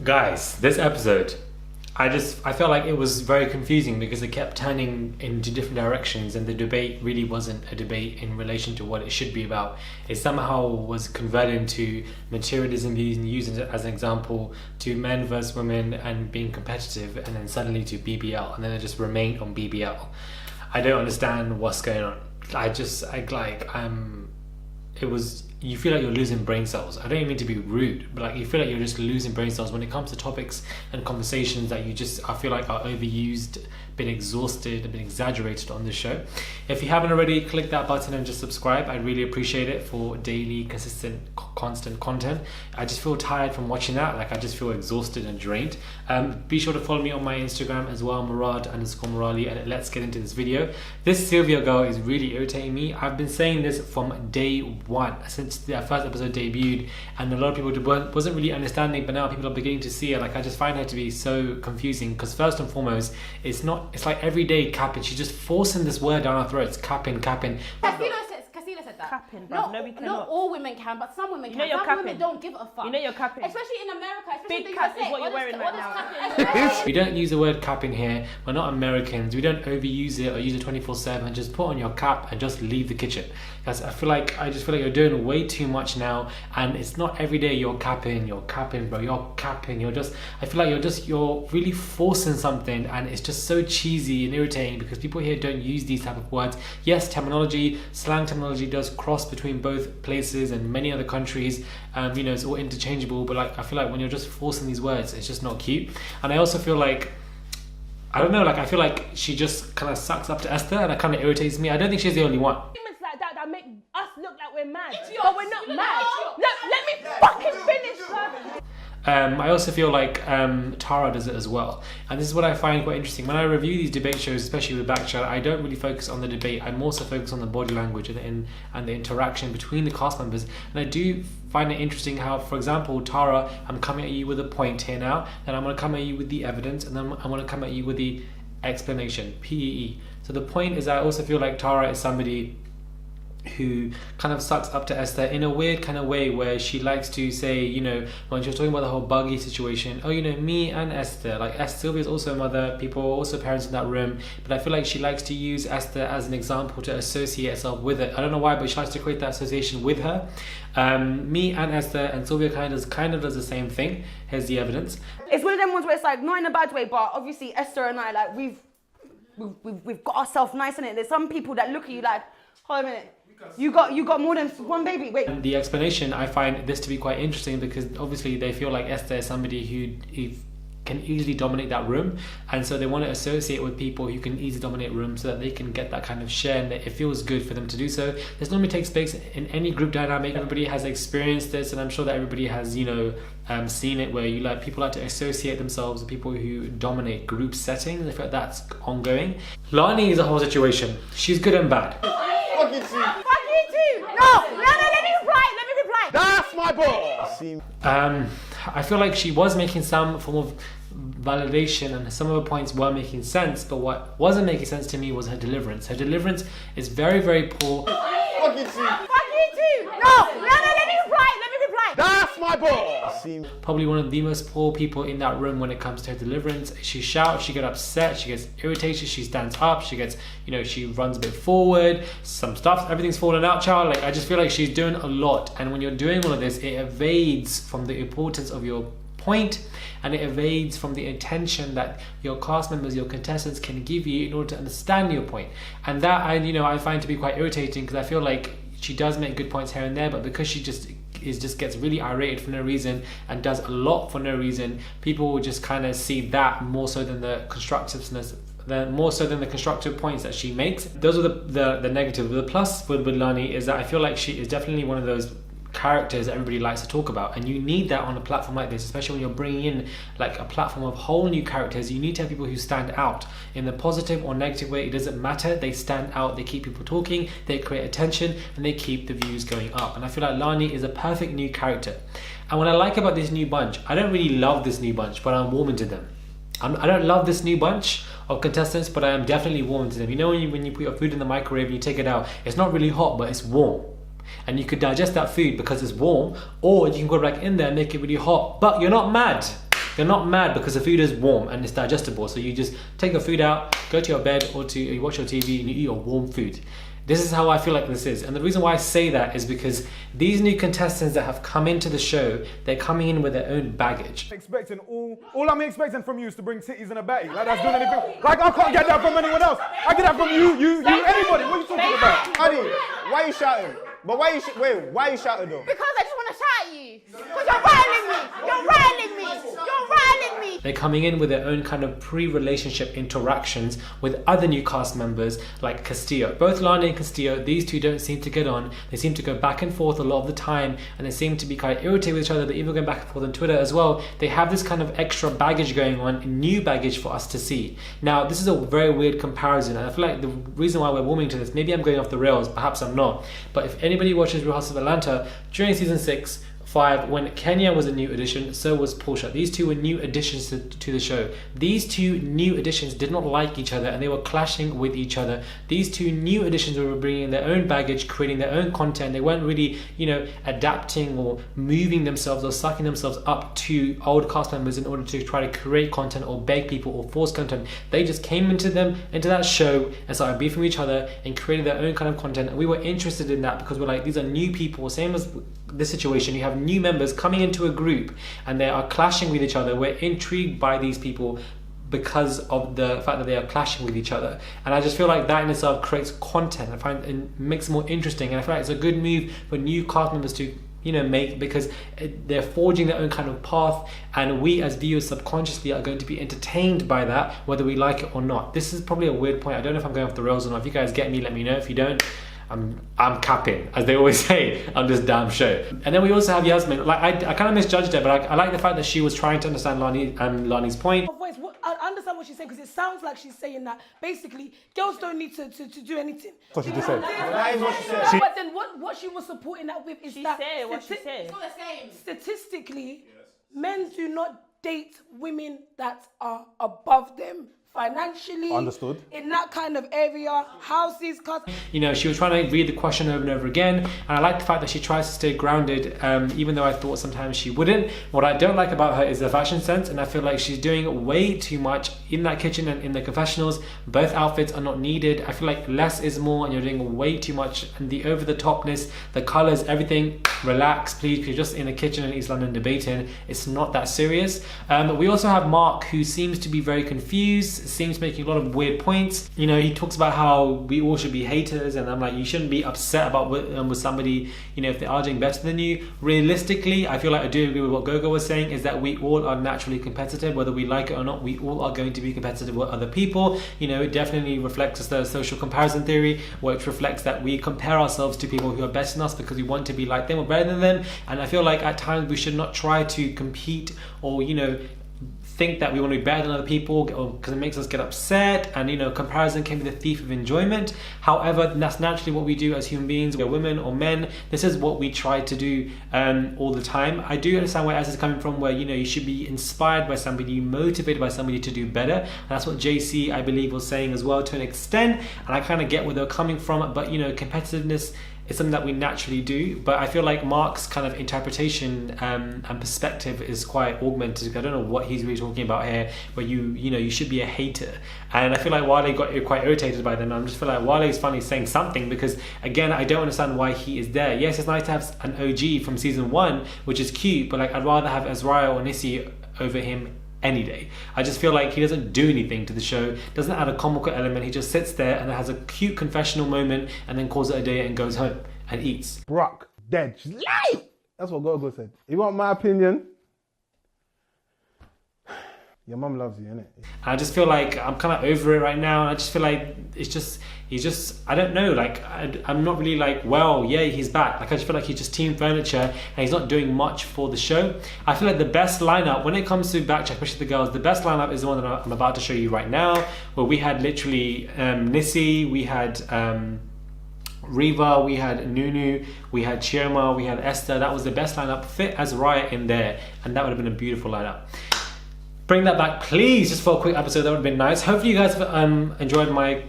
Guys, this episode, I felt like it was very confusing because it kept turning into different directions and the debate really wasn't a debate in relation to what it should be about. It somehow was converted into materialism being used as an example, to men versus women and being competitive, and then suddenly to BBL, and then it just remained on BBL. I don't understand what's going on. You feel like you're losing brain cells. I don't even mean to be rude, but like you feel like you're just losing brain cells when it comes to topics and conversations that I feel like are overused, been exhausted, and been exaggerated on this show. If you haven't already, click that button and just subscribe. I'd really appreciate it for daily, consistent, constant content. I just feel tired from watching that. Like I just feel exhausted and drained. Be sure to follow me on my Instagram as well, Murad_Morali, and let's get into this video. This Sylvia girl is really irritating me. I've been saying this from day one, since the first episode debuted, and a lot of people wasn't really understanding, but now people are beginning to see it. Like I just find her to be so confusing because first and foremost, it's like everyday capping. She's just forcing this word down our throats. Capping. Castillo said that. Capping, bro. No, No, we cannot. not all women can, but some women You can. know you're Some capping. women don't give a fuck. You know you're capping. Especially in America, especially in the Bkchat USA. is what you're wearing right now. We don't use the word capping here. We're not Americans. We don't overuse it or use it 24/7. Just put on your cap and just leave the kitchen. Because I just feel like you're doing way too much now, and it's not every day you're capping, bro. You're capping. I feel like you're really forcing something, and it's just so cheesy and irritating because people here don't use these type of words. Yes, slang terminology does cross between both places and many other countries. It's all interchangeable, but like I feel like when you're just forcing these words, it's just not cute. And I also feel like, I feel like she just kind of sucks up to Esther, and it kind of irritates me. I don't think she's the only one. Statements like that make us look like we're mad, but we're not mad. Let me fucking finish, bro. I also feel like Tara does it as well, and this is what I find quite interesting. When I review these debate shows, especially with Bkchat, I don't really focus on the debate. I'm also focused on the body language and the interaction between the cast members. And I do find it interesting how, for example, Tara, I'm coming at you with a point here now, then I'm going to come at you with the evidence, and then I'm going to come at you with the explanation, PEE. So the point is, I also feel like Tara is somebody who kind of sucks up to Esther in a weird kind of way, where she likes to say, when she was talking about the whole buggy situation, me and Esther, like Sylvia's also a mother, people are also parents in that room, but I feel like she likes to use Esther as an example to associate herself with it. I don't know why, but she likes to create that association with her. Me and Esther, and Sylvia kind of does the same thing. Here's the evidence. It's one of them ones where it's like not in a bad way, but obviously Esther and I, like we've got ourselves nice in it. There's some people that look at you like, hold a minute. You got more than one baby. Wait. The explanation, I find this to be quite interesting because obviously they feel like Esther is somebody who can easily dominate that room, and so they want to associate with people who can easily dominate rooms so that they can get that kind of share, and that it feels good for them to do so. This normally takes place in any group dynamic. Everybody has experienced this, and I'm sure that everybody has seen it, where people like to associate themselves with people who dominate group settings. I feel like that's ongoing. Lonnie is a whole situation. She's good and bad. Fuck you too. No, let me reply. That's my ball. I feel like she was making some form of validation, and some of her points were making sense, but what wasn't making sense to me was her deliverance. Her deliverance is very, very poor. Fuck you too. No, let me reply. That's my ball. Probably one of the most poor people in that room when it comes to her deliverance. She shouts, she gets upset, she gets irritated, she stands up, she gets, she runs a bit forward, some stuff, everything's falling out, child. Like, I just feel like she's doing a lot, and when you're doing all of this, it evades from the importance of your point, and it evades from the intention that your cast members, your contestants can give you in order to understand your point. And that I find to be quite irritating, because I feel like she does make good points here and there, but because she just gets really irate for no reason and does a lot for no reason, people will just kind of see that more so than the constructiveness, more so than the constructive points that she makes. Those are the negative. The plus with Lonnie is that I feel like she is definitely one of those characters that everybody likes to talk about, and you need that on a platform like this, especially when you're bringing in like a platform of whole new characters. You need to have people who stand out in the positive or negative way. It doesn't matter. They stand out, they keep people talking, they create attention, and they keep the views going up. And I feel like Lonnie is a perfect new character. And what I like about this new bunch, I don't really love this new bunch, but I'm warming to them. I don't love this new bunch of contestants, but I am definitely warming to them. When you put your food in the microwave and you take it out, it's not really hot, but it's warm. And you could digest that food because it's warm, or you can go back in there and make it really hot, but you're not mad. You're not mad because the food is warm and it's digestible. So you just take your food out, go to your bed or you watch your TV and you eat your warm food. This is how I feel like this is. And the reason why I say that is because these new contestants that have come into the show, they're coming in with their own baggage. Expecting all I'm expecting from you is to bring titties and a batty. Like that's doing anything. Like I can't get that from anyone else. I get that from you, anybody. What are you talking about? Honey, why are you shouting? But why are you shouting though? Because I just want to shout at you. Because you're riling me. You're riling me. You're riling me. They're coming in with their own kind of pre-relationship interactions with other new cast members like Castillo. Both Lonnie and Castillo, these two don't seem to get on. They seem to go back and forth a lot of the time, and they seem to be kind of irritated with each other. They're even going back and forth on Twitter as well. They have this kind of extra baggage going on, new baggage for us to see. Now, this is a very weird comparison, and I feel like the reason why we're warming to this, maybe I'm going off the rails, perhaps I'm not, but if anybody watches Real Housewives of Atlanta, during season 6, 5, when Kenya was a new addition, so was Portia. These two were new additions to the show. These two new additions did not like each other and they were clashing with each other. These two new additions were bringing their own baggage, creating their own content. They weren't really, adapting or moving themselves or sucking themselves up to old cast members in order to try to create content or beg people or force content. They just came into that show and started beefing with each other and created their own kind of content. And we were interested in that because we're like, these are new people, same as this situation. You have new members coming into a group and they are clashing with each other. We're intrigued by these people because of the fact that they are clashing with each other, and I just feel like that in itself creates content. I find it makes it more interesting, and I feel like it's a good move for new cast members to make, because they're forging their own kind of path, and we as viewers subconsciously are going to be entertained by that, whether we like it or not. This is probably a weird point. I don't know if I'm going off the rails or not. If you guys get me, let me know. If you don't, I'm capping, as they always say on this damn show. And then we also have Yasmin. Like I kind of misjudged her, but I like the fact that she was trying to understand Lonnie's point. I understand what she's saying, because it sounds like she's saying that basically girls don't need to do anything. That's what she just said. That is what she said. But then what she was supporting that with is that It's not the same. statistically, men do not date women that are above them financially. Understood. In that kind of area, houses, cars. She was trying to read the question over and over again, and I like the fact that she tries to stay grounded, even though I thought sometimes she wouldn't. What I don't like about her is the fashion sense, and I feel like she's doing way too much in that kitchen and in the confessionals. Both outfits are not needed. I feel like less is more, and you're doing way too much. And the over-the-topness, the colours, everything, relax, please. You're just in the kitchen in East London debating. It's not that serious. We also have Mark, who seems to be very confused, seems making a lot of weird points. He talks about how we all should be haters, and I'm like, you shouldn't be upset about with somebody, if they are doing better than you. Realistically, I feel like I do agree with what Gogo was saying, is that we all are naturally competitive, whether we like it or not. We all are going to be competitive with other people. It definitely reflects the social comparison theory, which reflects that we compare ourselves to people who are better than us because we want to be like them or better than them. And I feel like at times we should not try to compete or think that we want to be better than other people because it makes us get upset, and comparison can be the thief of enjoyment. However, that's naturally what we do as human beings, we're women or men. This is what we try to do all the time. I do understand where Ez is coming from, where you should be inspired by somebody, motivated by somebody to do better, and that's what JC, I believe, was saying as well to an extent, and I kind of get where they're coming from. But competitiveness is something that we naturally do, but I feel like Mark's kind of interpretation and perspective is quite augmented. I don't know what he's really talking about here, where you should be a hater, and I feel like Wale got quite irritated by them. I just feel like Wale is finally saying something, because again, I don't understand why he is there. Yes, it's nice to have an OG from season 1, which is cute, but I'd rather have Azariah or Nissi over him any day. I just feel like he doesn't do anything to the show, doesn't add a comical element. He just sits there and has a cute confessional moment and then calls it a day and goes home and eats. Brock, dead. She's live! That's what Gogo said. You want my opinion? Your mum loves you, innit? I just feel like I'm kind of over it right now. I just feel like he's just, I don't know, I'm not really yay, he's back. I just feel like he's just team furniture and he's not doing much for the show. I feel like the best lineup, when it comes to Bkchat, especially the girls, the best lineup is the one that I'm about to show you right now, where we had literally Nissi, we had Riva, we had Nunu, we had Chioma, we had Esther. That was the best lineup. Fit Azariah in there, and that would have been a beautiful lineup. Bring that back, please, just for a quick episode. That would have been nice. Hopefully you guys have enjoyed my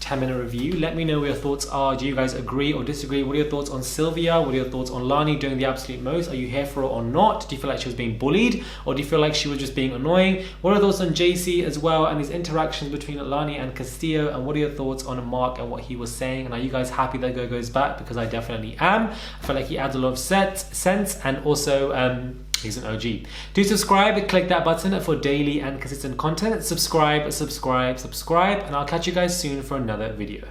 10-minute review. Let me know what your thoughts are. Do you guys agree or disagree? What are your thoughts on Sylvia? What are your thoughts on Lonnie doing the absolute most? Are you here for it or not? Do you feel like she was being bullied, or do you feel like she was just being annoying? What are your thoughts on JC as well, and these interactions between Lonnie and Castillo? And what are your thoughts on Mark and what he was saying? And are you guys happy that Gogo's back? Because I definitely am. I feel like he adds a lot of sense, and also he's an OG. Do subscribe, click that button for daily and consistent content. Subscribe, and I'll catch you guys soon for another video.